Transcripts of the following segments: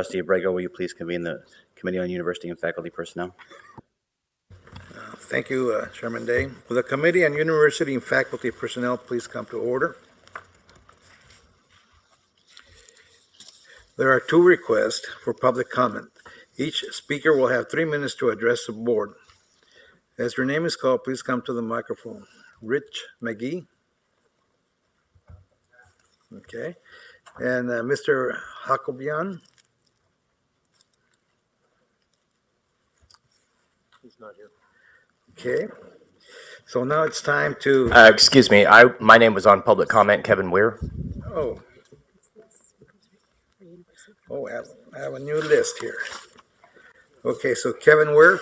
Trustee Abrego, will you please convene the Committee on University and Faculty Personnel? Thank you, Chairman Day. Will the Committee on University and Faculty Personnel please come to order? There are two requests for public comment. Each speaker will have 3 minutes to address the board. As your name is called, please come to the microphone. Rich McGee. Okay. And Mr. Jacobian. He's not here. Okay. So now it's time to... Excuse me. My name was on public comment, Kevin Weir. Oh. Oh, I have a new list here. Okay, so Kevin Weir.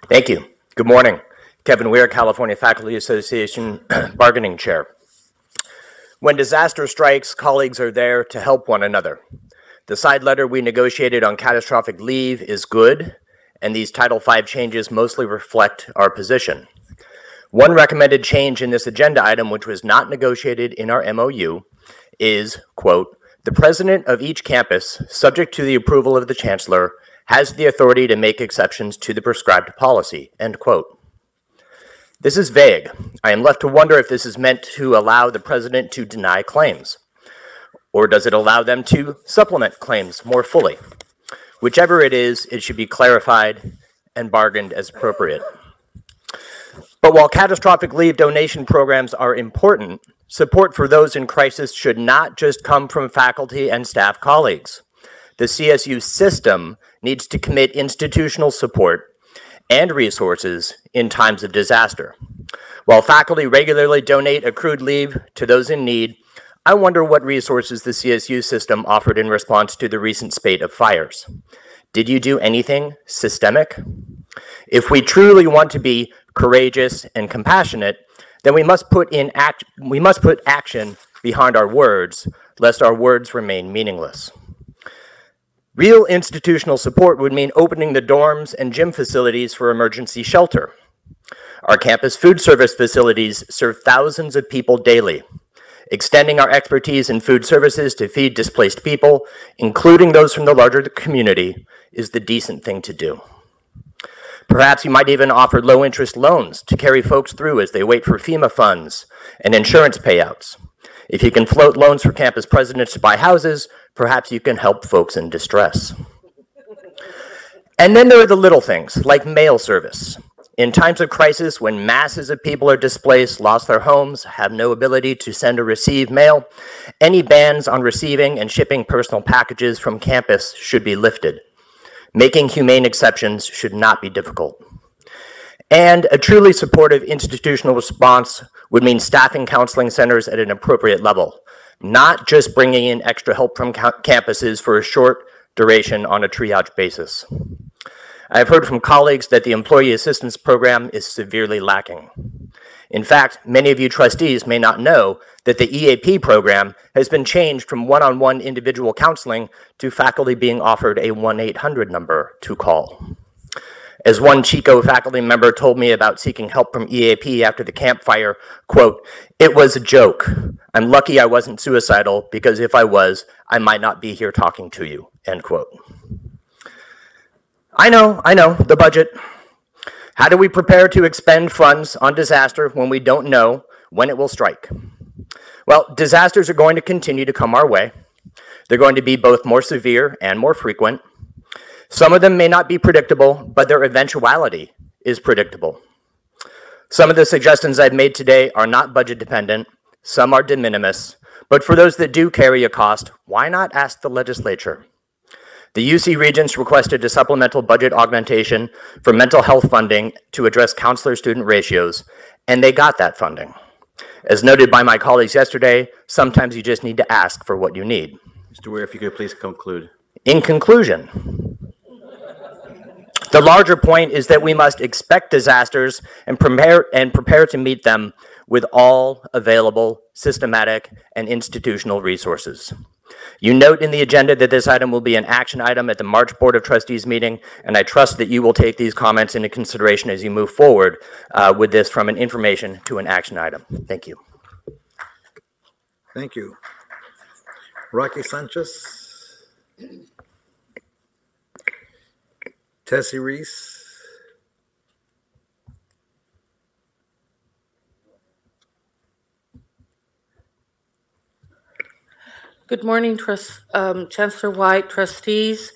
Thank you. Good morning. Kevin Weir, California Faculty Association Bargaining Chair. When disaster strikes, colleagues are there to help one another. The side letter we negotiated on catastrophic leave is good, and these Title V changes mostly reflect our position. One recommended change in this agenda item, which was not negotiated in our MOU, is, quote, the president of each campus, subject to the approval of the chancellor, has the authority to make exceptions to the prescribed policy, end quote. This is vague. I am left to wonder if this is meant to allow the president to deny claims, or does it allow them to supplement claims more fully? Whichever it is, it should be clarified and bargained as appropriate. But while catastrophic leave donation programs are important, support for those in crisis should not just come from faculty and staff colleagues. The CSU system needs to commit institutional support and resources in times of disaster. While faculty regularly donate accrued leave to those in need, I wonder what resources the CSU system offered in response to the recent spate of fires. Did you do anything systemic? If we truly want to be courageous and compassionate, then we must put action behind our words, lest our words remain meaningless. Real institutional support would mean opening the dorms and gym facilities for emergency shelter. Our campus food service facilities serve thousands of people daily. Extending our expertise in food services to feed displaced people, including those from the larger community, is the decent thing to do. Perhaps you might even offer low-interest loans to carry folks through as they wait for FEMA funds and insurance payouts. If you can float loans for campus presidents to buy houses, perhaps you can help folks in distress. And then there are the little things, like mail service. In times of crisis, when masses of people are displaced, lost their homes, have no ability to send or receive mail, any bans on receiving and shipping personal packages from campus should be lifted. Making humane exceptions should not be difficult. And a truly supportive institutional response would mean staffing counseling centers at an appropriate level, not just bringing in extra help from campuses for a short duration on a triage basis. I've heard from colleagues that the Employee Assistance Program is severely lacking. In fact, many of you trustees may not know that the EAP program has been changed from one-on-one individual counseling to faculty being offered a 1-800 number to call. As one Chico faculty member told me about seeking help from EAP after the campfire, quote, "It was a joke. I'm lucky I wasn't suicidal because if I was, I might not be here talking to you," end quote. I know, the budget. How do we prepare to expend funds on disaster when we don't know when it will strike? Well, disasters are going to continue to come our way. They're going to be both more severe and more frequent. Some of them may not be predictable, but their eventuality is predictable. Some of the suggestions I've made today are not budget dependent. Some are de minimis. But for those that do carry a cost, why not ask the legislature? The UC Regents requested a supplemental budget augmentation for mental health funding to address counselor-student ratios, and they got that funding. As noted by my colleagues yesterday, sometimes you just need to ask for what you need. Mr. Weir, if you could please conclude. In conclusion, the larger point is that we must expect disasters and prepare to meet them with all available systematic and institutional resources. You note in the agenda that this item will be an action item at the March Board of Trustees meeting, and I trust that you will take these comments into consideration as you move forward with this from an information to an action item. Thank you. Thank you. Rocky Sanchez. Tessie Reese. Good morning, Chancellor White, trustees,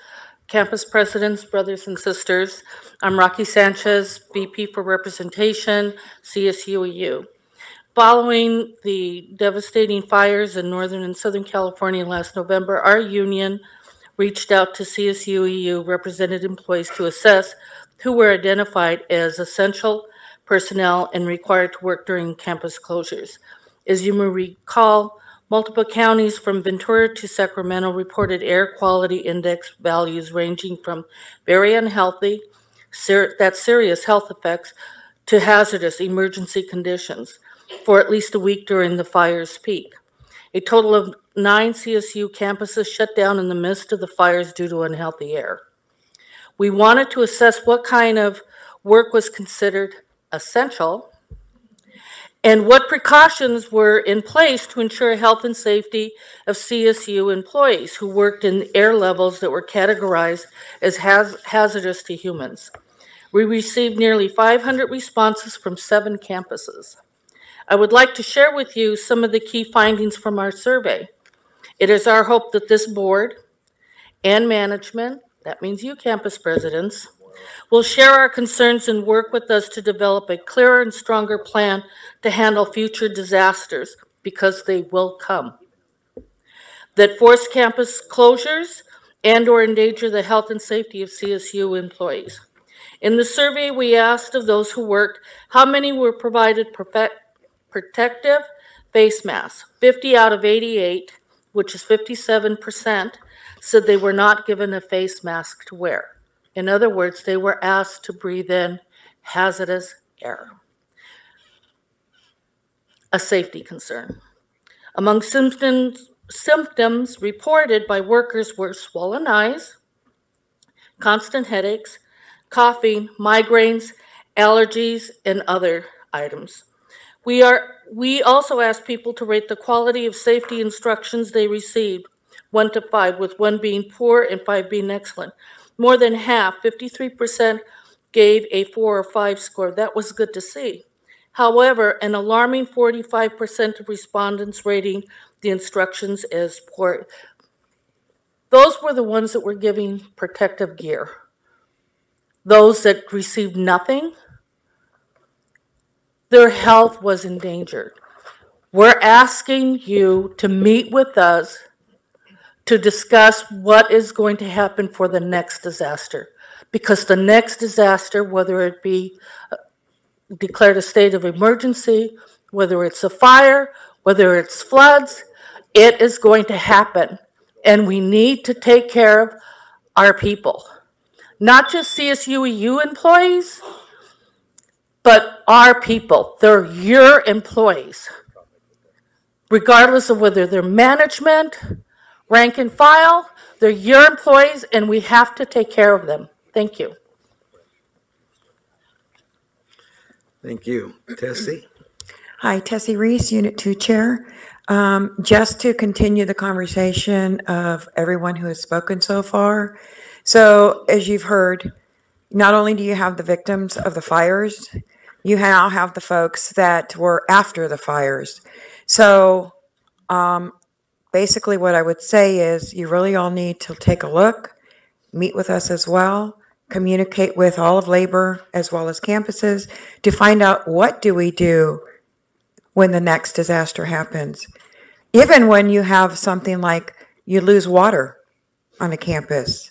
campus presidents, brothers and sisters. I'm Rocky Sanchez, VP for Representation, CSUEU. Following the devastating fires in Northern and Southern California last November, our union reached out to CSUEU represented employees to assess who were identified as essential personnel and required to work during campus closures. As you may recall, multiple counties from Ventura to Sacramento reported air quality index values ranging from very unhealthy, that's serious health effects, to hazardous emergency conditions for at least a week during the fire's peak. A total of 9 CSU campuses shut down in the midst of the fires due to unhealthy air. We wanted to assess what kind of work was considered essential and what precautions were in place to ensure health and safety of CSU employees who worked in air levels that were categorized as hazardous to humans. We received nearly 500 responses from 7 campuses. I would like to share with you some of the key findings from our survey. It is our hope that this board and management, that means you campus presidents, will share our concerns and work with us to develop a clearer and stronger plan to handle future disasters, because they will come, that force campus closures and or endanger the health and safety of CSU employees. In the survey, we asked of those who worked, how many were provided protective face masks. 50 out of 88, which is 57%, said they were not given a face mask to wear. In other words, they were asked to breathe in hazardous air. A safety concern. Among symptoms reported by workers were swollen eyes, constant headaches, coughing, migraines, allergies, and other items. We also asked people to rate the quality of safety instructions they received, 1 to 5, with 1 being poor and 5 being excellent. More than half, 53%, gave a 4 or 5 score. That was good to see. However, an alarming 45% of respondents rating the instructions as poor. Those were the ones that were giving protective gear. Those that received nothing, their health was endangered. We're asking you to meet with us to discuss what is going to happen for the next disaster. Because the next disaster, whether it be declared a state of emergency, whether it's a fire, whether it's floods, it is going to happen. And we need to take care of our people. Not just CSUEU employees, but our people. They're your employees. Regardless of whether they're management, rank and file, they're your employees, and we have to take care of them. Thank you. Thank you. Tessie? Hi, Tessie Reese, Unit 2 Chair. Just to continue the conversation of everyone who has spoken so far. So, as you've heard, not only do you have the victims of the fires, you now have the folks that were after the fires. So, basically what I would say is you really all need to take a look, meet with us as well, communicate with all of labor as well as campuses to find out what do we do when the next disaster happens. Even when you have something like you lose water on a campus.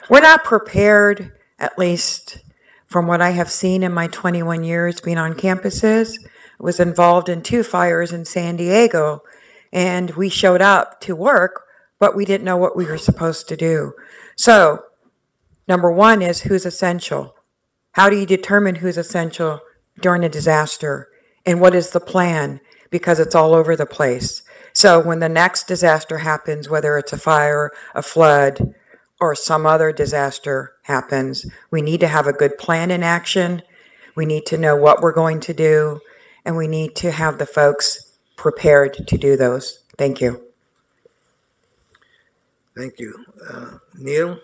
We're not prepared, at least from what I have seen in my 21 years being on campuses. I was involved in 2 fires in San Diego, and we showed up to work, but we didn't know what we were supposed to do. So, number 1 is who's essential. How do you determine who's essential during a disaster? And what is the plan? Because it's all over the place. So when the next disaster happens, whether it's a fire, a flood, or some other disaster happens, we need to have a good plan in action. We need to know what we're going to do, and we need to have the folks prepared to do those. Thank you. Thank you. Neil?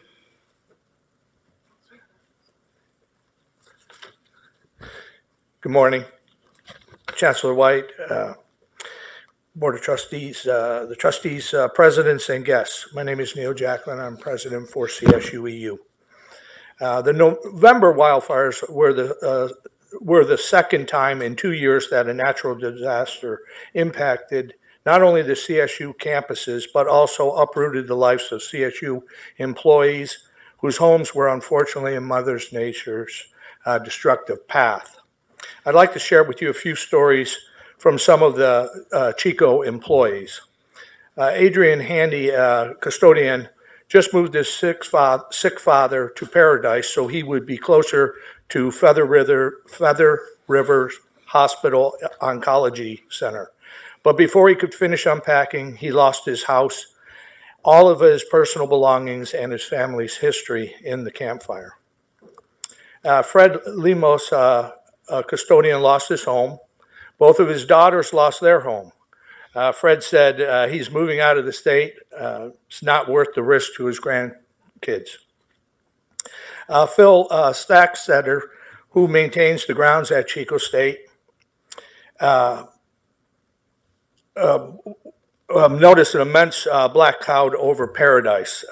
Good morning, Chancellor White, Board of Trustees, the trustees, presidents, and guests. My name is Neil Jacklin. I'm president for CSUEU. The November wildfires were the second time in 2 years that a natural disaster impacted not only the CSU campuses, but also uprooted the lives of CSU employees whose homes were unfortunately in Mother Nature's destructive path. I'd like to share with you a few stories from some of the Chico employees. Adrian Handy, custodian, just moved his sick father to Paradise so he would be closer to Feather River Hospital Oncology Center. But before he could finish unpacking, he lost his house, all of his personal belongings, and his family's history in the campfire. Fred Lemos, a custodian, lost his home. Both of his daughters lost their home. Fred said he's moving out of the state. It's not worth the risk to his grandkids. Phil Stacksetter, who maintains the grounds at Chico State, noticed an immense black cloud over Paradise.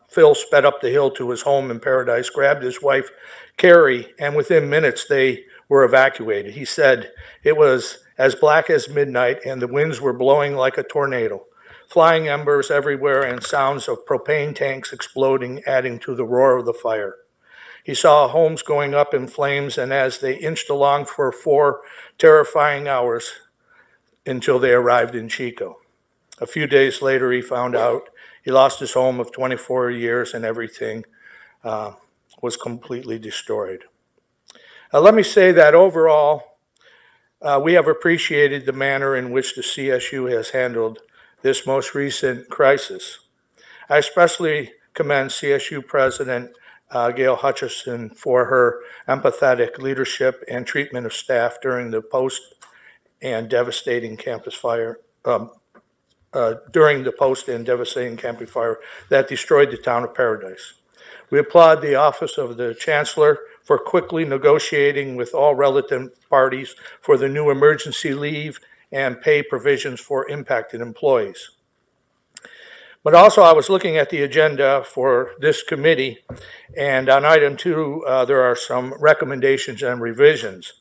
Phil sped up the hill to his home in Paradise, grabbed his wife, Carrie, and within minutes they were evacuated. He said it was as black as midnight and the winds were blowing like a tornado, flying embers everywhere and sounds of propane tanks exploding, adding to the roar of the fire. He saw homes going up in flames, and as they inched along for 4 terrifying hours until they arrived in Chico. A few days later, he found out he lost his home of 24 years and everything was completely destroyed. Let me say that overall, we have appreciated the manner in which the CSU has handled this most recent crisis. I especially commend CSU President Gail Hutchison for her empathetic leadership and treatment of staff during the post and devastating campus fire, that destroyed the town of Paradise. We applaud the Office of the Chancellor for quickly negotiating with all relevant parties for the new emergency leave and pay provisions for impacted employees. But also, I was looking at the agenda for this committee, and on item 2, there are some recommendations and revisions.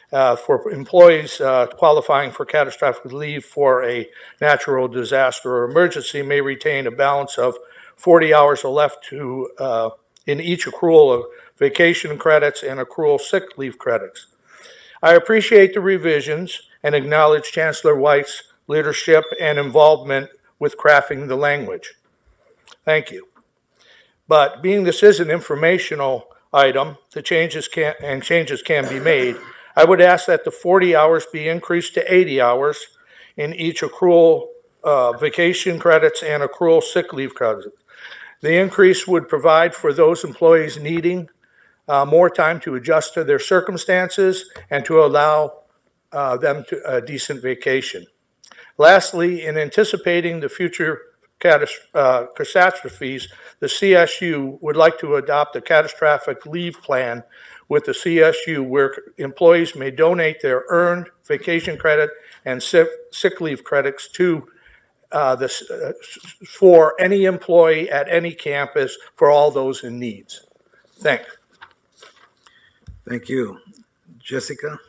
For employees qualifying for catastrophic leave for a natural disaster or emergency may retain a balance of 40 hours left to in each accrual of vacation credits and accrual sick leave credits. I appreciate the revisions and acknowledge Chancellor White's leadership and involvement with crafting the language. Thank you. But being this is an informational item, the changes can be made. I would ask that the 40 hours be increased to 80 hours in each accrual vacation credits and accrual sick leave credits. The increase would provide for those employees needing more time to adjust to their circumstances and to allow them to a decent vacation. Lastly, in anticipating the future catastrophes, the CSU would like to adopt a catastrophic leave plan with the CSU where employees may donate their earned vacation credit and sick leave credits to for any employee at any campus for all those in needs. Thanks. Thank you. Jessica?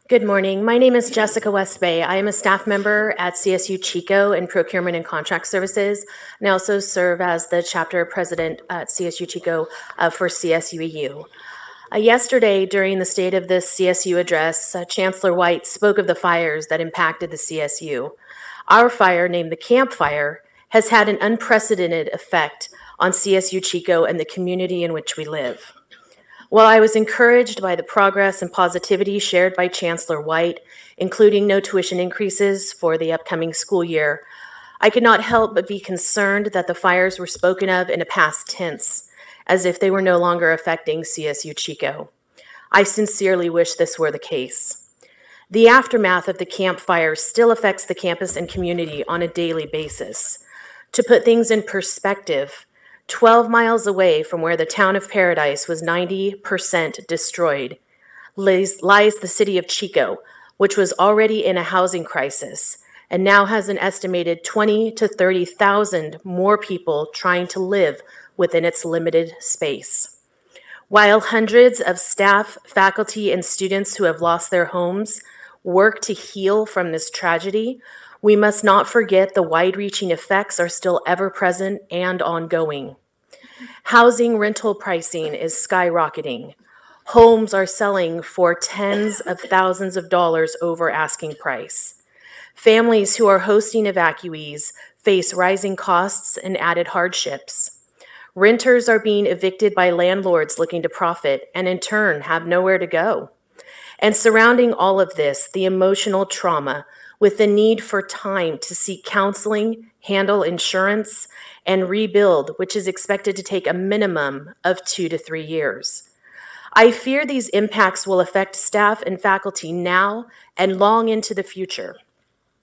Good morning. My name is Jessica Westbay. I am a staff member at CSU Chico in Procurement and Contract Services, and I also serve as the chapter president at CSU Chico for CSUEU. Yesterday, during the State of the CSU address, Chancellor White spoke of the fires that impacted the CSU. Our fire, named the Camp Fire, has had an unprecedented effect on CSU Chico and the community in which we live. While I was encouraged by the progress and positivity shared by Chancellor White, including no tuition increases for the upcoming school year, I could not help but be concerned that the fires were spoken of in a past tense, as if they were no longer affecting CSU Chico. I sincerely wish this were the case. The aftermath of the Camp Fire still affects the campus and community on a daily basis. To put things in perspective, 12 miles away from where the town of Paradise was 90% destroyed, lies the city of Chico, which was already in a housing crisis and now has an estimated 20 to 30,000 more people trying to live within its limited space. While hundreds of staff, faculty, and students who have lost their homes work to heal from this tragedy, we must not forget the wide-reaching effects are still ever-present and ongoing. Housing rental pricing is skyrocketing. Homes are selling for tens of thousands of dollars over asking price. Families who are hosting evacuees face rising costs and added hardships. Renters are being evicted by landlords looking to profit and in turn have nowhere to go. And surrounding all of this, the emotional trauma with the need for time to seek counseling, handle insurance, and rebuild, which is expected to take a minimum of 2 to 3 years. I fear these impacts will affect staff and faculty now and long into the future,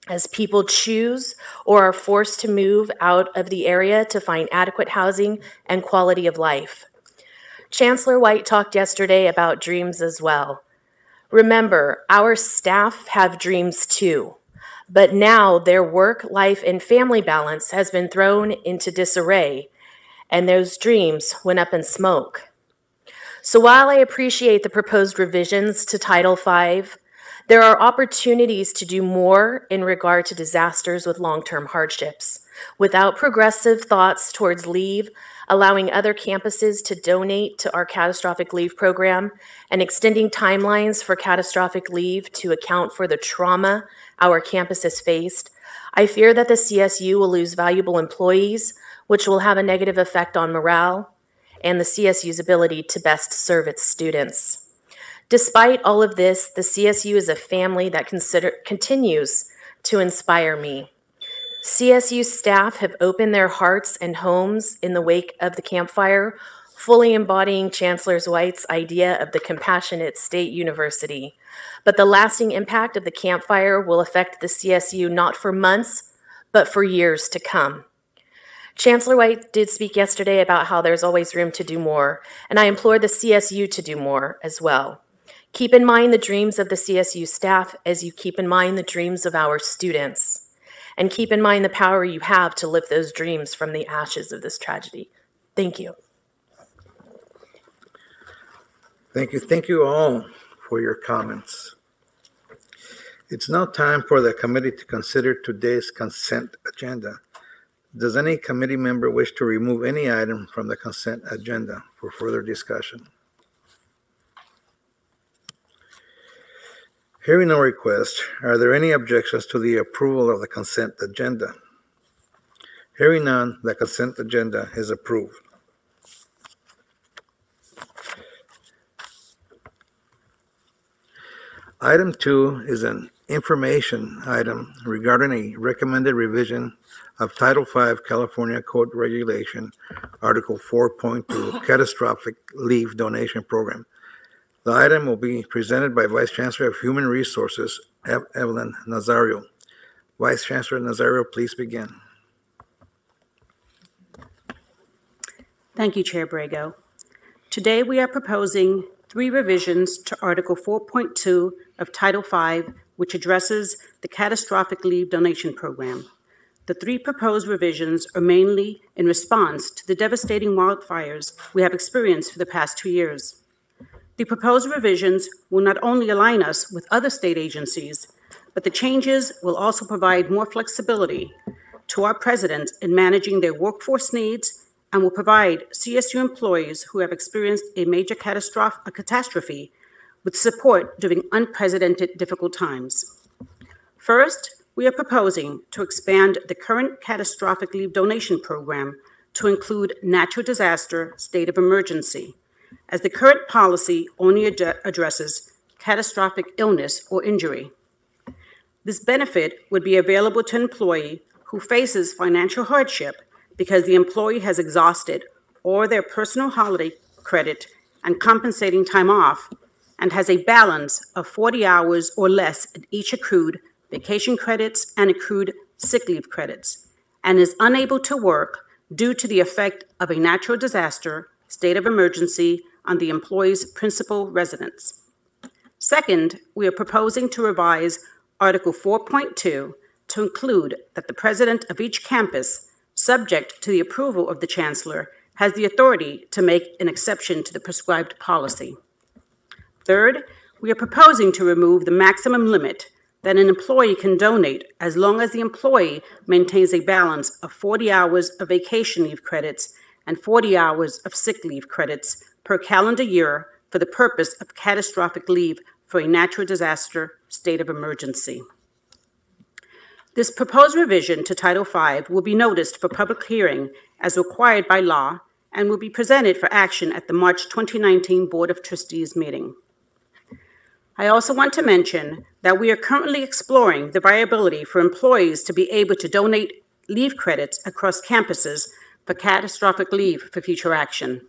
as people choose or are forced to move out of the area to find adequate housing and quality of life. Chancellor White talked yesterday about dreams as well. Remember, our staff have dreams too, but now their work, life, and family balance has been thrown into disarray, and those dreams went up in smoke. So while I appreciate the proposed revisions to Title V, there are opportunities to do more in regard to disasters with long-term hardships. Without progressive thoughts towards leave, allowing other campuses to donate to our catastrophic leave program, and extending timelines for catastrophic leave to account for the trauma our campus has faced, I fear that the CSU will lose valuable employees, which will have a negative effect on morale and the CSU's ability to best serve its students. Despite all of this, the CSU is a family that continues to inspire me. CSU staff have opened their hearts and homes in the wake of the campfire, fully embodying Chancellor White's idea of the compassionate state university. But the lasting impact of the campfire will affect the CSU not for months, but for years to come. Chancellor White did speak yesterday about how there's always room to do more, and I implore the CSU to do more as well. Keep in mind the dreams of the CSU staff as you keep in mind the dreams of our students. And keep in mind the power you have to lift those dreams from the ashes of this tragedy. Thank you. Thank you. Thank you all for your comments. It's now time for the committee to consider today's consent agenda. Does any committee member wish to remove any item from the consent agenda for further discussion? Hearing no request, are there any objections to the approval of the consent agenda? Hearing none, the consent agenda is approved. Item 2 is an information item regarding a recommended revision of Title V California Code Regulation, Article 4.2, Catastrophic Leave Donation Program. The item will be presented by Vice Chancellor of Human Resources, Evelyn Nazario. Vice Chancellor Nazario, please begin. Thank you, Chair Brago. Today we are proposing 3 revisions to Article 4.2 of Title V, which addresses the Catastrophic Leave Donation Program. The 3 proposed revisions are mainly in response to the devastating wildfires we have experienced for the past 2 years. The proposed revisions will not only align us with other state agencies, but the changes will also provide more flexibility to our president in managing their workforce needs and will provide CSU employees who have experienced a major catastrophe with support during unprecedented difficult times. First, we are proposing to expand the current catastrophic leave donation program to include natural disaster state of emergency, as the current policy only addresses catastrophic illness or injury. This benefit would be available to an employee who faces financial hardship because the employee has exhausted all their personal holiday credit and compensating time off and has a balance of 40 hours or less in each accrued vacation credits and accrued sick leave credits, and is unable to work due to the effect of a natural disaster, state of emergency on the employee's principal residence. Second, we are proposing to revise Article 4.2 to include that the president of each campus, subject to the approval of the chancellor, has the authority to make an exception to the prescribed policy. Third, we are proposing to remove the maximum limit that an employee can donate as long as the employee maintains a balance of 40 hours of vacation leave credits and 40 hours of sick leave credits per calendar year for the purpose of catastrophic leave for a natural disaster state of emergency. This proposed revision to Title V will be noticed for public hearing as required by law and will be presented for action at the March 2019 Board of Trustees meeting. I also want to mention that we are currently exploring the viability for employees to be able to donate leave credits across campuses for catastrophic leave for future action.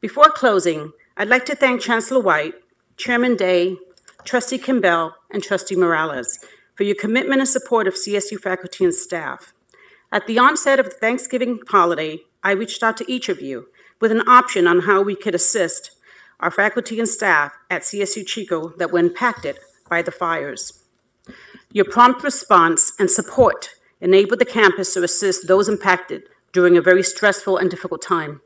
Before closing, I'd like to thank Chancellor White, Chairman Day, Trustee Kimbell, and Trustee Morales for your commitment and support of CSU faculty and staff. At the onset of the Thanksgiving holiday, I reached out to each of you with an option on how we could assist our faculty and staff at CSU Chico that were impacted by the fires. Your prompt response and support enabled the campus to assist those impacted during a very stressful and difficult time.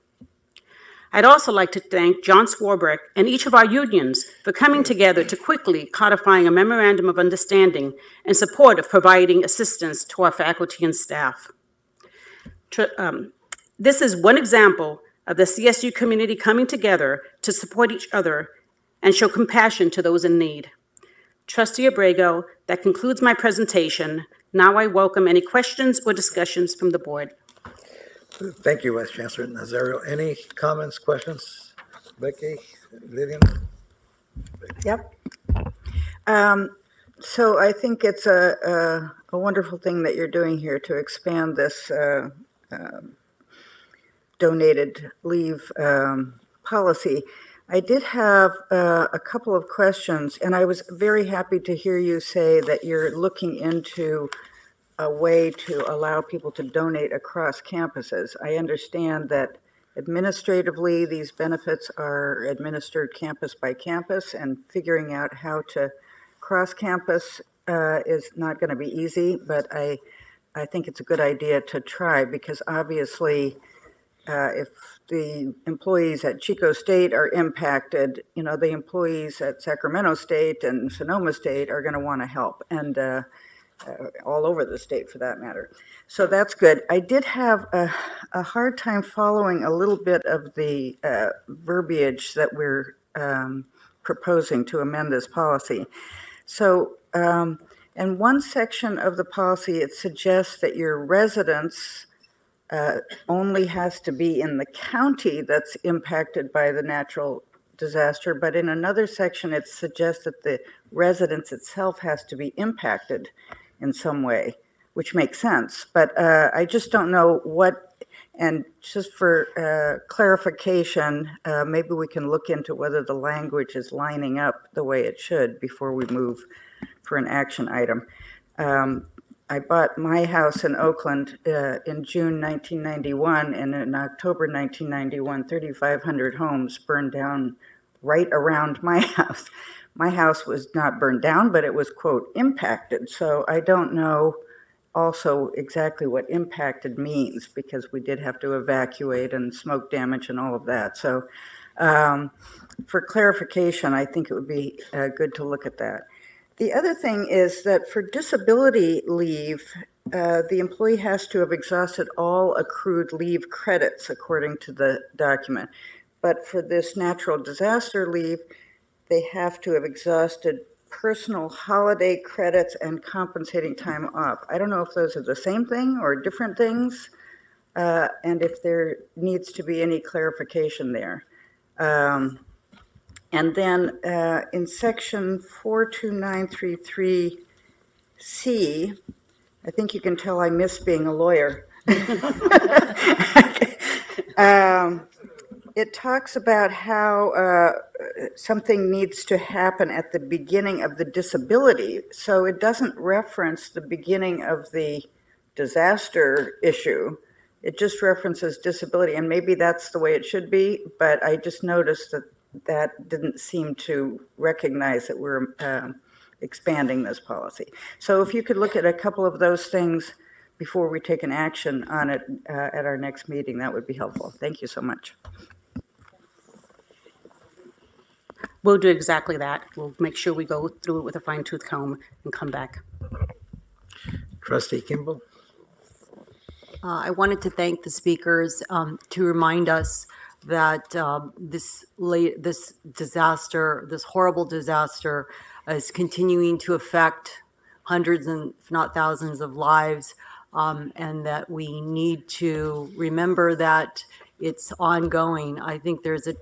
I'd also like to thank John Swarbrick and each of our unions for coming together to quickly codifying a memorandum of understanding in support of providing assistance to our faculty and staff. This is one example of the CSU community coming together to support each other and show compassion to those in need. Trustee Abrego, that concludes my presentation. Now I welcome any questions or discussions from the board. Thank you, Vice Chancellor Nazario. Any comments, questions? Becky, Lillian? Yep. So I think it's a wonderful thing that you're doing here to expand this donated leave policy. I did have a couple of questions, and I was very happy to hear you say that you're looking into a way to allow people to donate across campuses. I understand that administratively, these benefits are administered campus by campus, and figuring out how to cross campus is not going to be easy, but I think it's a good idea to try, because obviously if the employees at Chico State are impacted, you know, the employees at Sacramento State and Sonoma State are going to want to help, and all over the state for that matter. So that's good. I did have a hard time following a little bit of the verbiage that we're proposing to amend this policy. So in one section of the policy, it suggests that your residence only has to be in the county that's impacted by the natural disaster, but in another section, it suggests that the residence itself has to be impacted in some way, which makes sense. But I just don't know what, and just for clarification, maybe we can look into whether the language is lining up the way it should before we move for an action item. I bought my house in Oakland in June 1991, and in October 1991, 3,500 homes burned down right around my house. My house was not burned down, but it was, quote, impacted. So I don't know also exactly what impacted means, because we did have to evacuate and smoke damage and all of that. So for clarification, I think it would be good to look at that. The other thing is that for disability leave, the employee has to have exhausted all accrued leave credits according to the document. But for this natural disaster leave, they have to have exhausted personal holiday credits and compensating time off. I don't know if those are the same thing or different things, and if there needs to be any clarification there. And then in section 42933C, I think you can tell I miss being a lawyer. It talks about how something needs to happen at the beginning of the disability. So it doesn't reference the beginning of the disaster issue. it just references disability, and maybe that's the way it should be, but I just noticed that that didn't seem to recognize that we're expanding this policy. So if you could look at a couple of those things before we take an action on it at our next meeting, that would be helpful. Thank you so much. We'll do exactly that. We'll make sure we go through it with a fine-tooth comb and come back. Trustee Kimball? I wanted to thank the speakers to remind us that this disaster, this horrible disaster, is continuing to affect hundreds and if not thousands of lives, and that we need to remember that it's ongoing. I think there's a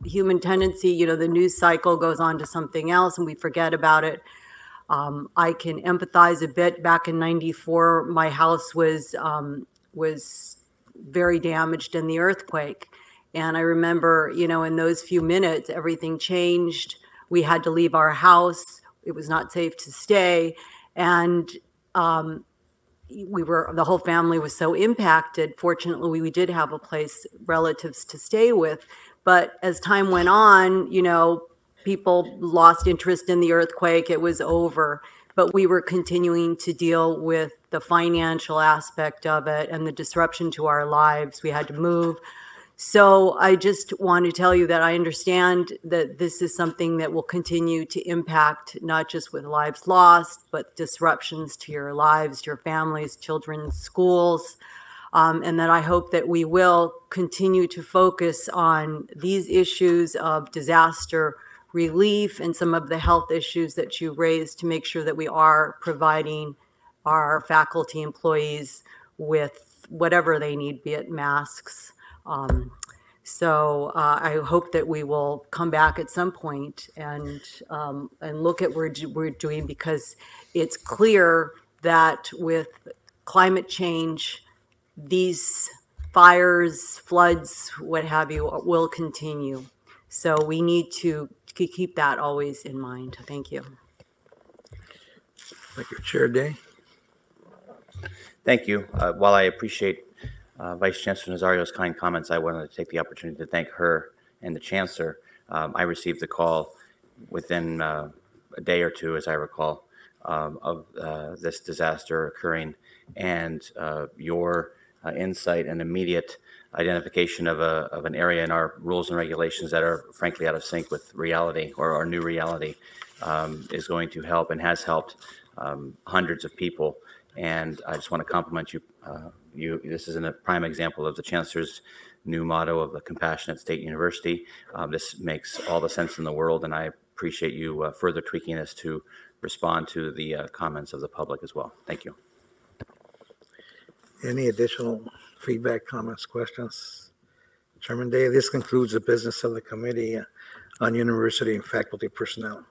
human tendency, you know, the news cycle goes on to something else and we forget about it. I can empathize a bit. Back in '94, my house was very damaged in the earthquake. And I remember, you know, in those few minutes, everything changed. We had to leave our house. It was not safe to stay. And the whole family was so impacted. Fortunately, we did have a place, relatives to stay with. But as time went on, you know, people lost interest in the earthquake. It was over. But we were continuing to deal with the financial aspect of it and the disruption to our lives. We had to move. So I just want to tell you that I understand that this is something that will continue to impact not just with lives lost, but disruptions to your lives, your families, children's schools, and that I hope that we will continue to focus on these issues of disaster relief and some of the health issues that you raised to make sure that we are providing our faculty employees with whatever they need, be it masks. So I hope that we will come back at some point and look at what we're doing, because it's clear that with climate change, these fires, floods, what have you, will continue. So we need to keep that always in mind. Thank you. Thank you. Chair Day? Thank you. While I appreciate Vice Chancellor Nazario's kind comments, I wanted to take the opportunity to thank her and the Chancellor. I received the call within a day or two, as I recall, of this disaster occurring, and your insight and immediate identification of an area in our rules and regulations that are frankly out of sync with reality, or our new reality, is going to help and has helped hundreds of people. And I just want to compliment you. This is a prime example of the Chancellor's new motto of the Compassionate State University. This makes all the sense in the world, and I appreciate you further tweaking this to respond to the comments of the public as well. Thank you. Any additional feedback, comments, questions? Chairman Day, this concludes the business of the Committee on University and Faculty Personnel.